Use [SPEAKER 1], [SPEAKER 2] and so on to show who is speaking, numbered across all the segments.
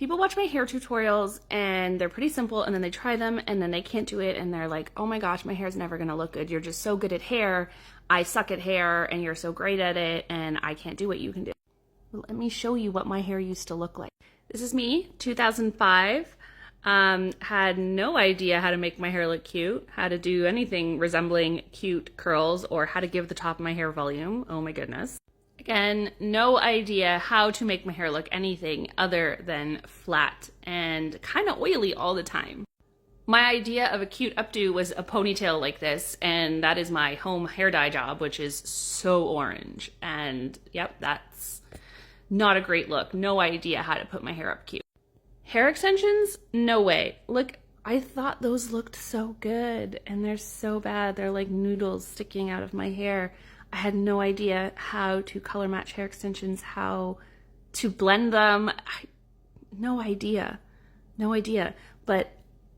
[SPEAKER 1] People watch my hair tutorials and they're pretty simple, and then they try them and then they can't do it and they're like, oh my gosh, my hair's never gonna look good. You're just so good at hair. I suck at hair and you're so great at it and I can't do what you can do. Well, let me show you what my hair used to look like. This is me, 2005. Had no idea how to make my hair look cute, how to do anything resembling cute curls, or how to give the top of my hair volume. Oh my goodness. Again, no idea how to make my hair look anything other than flat and kind of oily all the time. My idea of a cute updo was a ponytail like this, and that is my home hair dye job, which is so orange. And yep, that's not a great look. No idea how to put my hair up cute. Hair extensions? No way. Look, I thought those looked so good, and they're so bad. They're like noodles sticking out of my hair. I had no idea how to color match hair extensions, how to blend them. No idea. But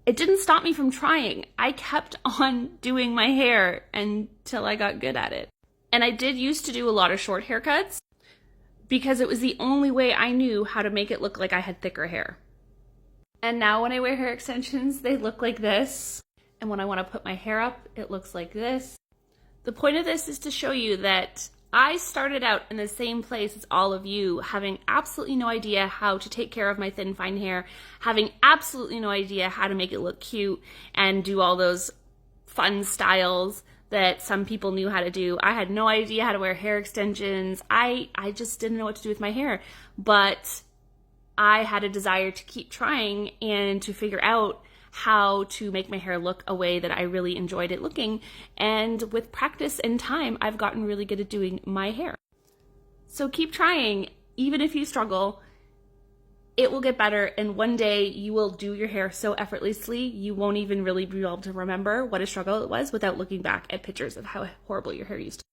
[SPEAKER 1] it didn't stop me from trying. I kept on doing my hair until I got good at it. And I did used to do a lot of short haircuts because it was the only way I knew how to make it look like I had thicker hair. And now when I wear hair extensions, they look like this. And when I want to put my hair up, it looks like this. The point of this is to show you that I started out in the same place as all of you, having absolutely no idea how to take care of my thin, fine hair, having absolutely no idea how to make it look cute and do all those fun styles that some people knew how to do. I had no idea how to wear hair extensions. I just didn't know what to do with my hair. But I had a desire to keep trying and to figure out how to make my hair look a way that I really enjoyed it looking. And with practice and time, I've gotten really good at doing my hair. So keep trying, even if you struggle. It will get better, and one day you will do your hair so effortlessly, you won't even really be able to remember what a struggle it was without looking back at pictures of how horrible your hair used to be.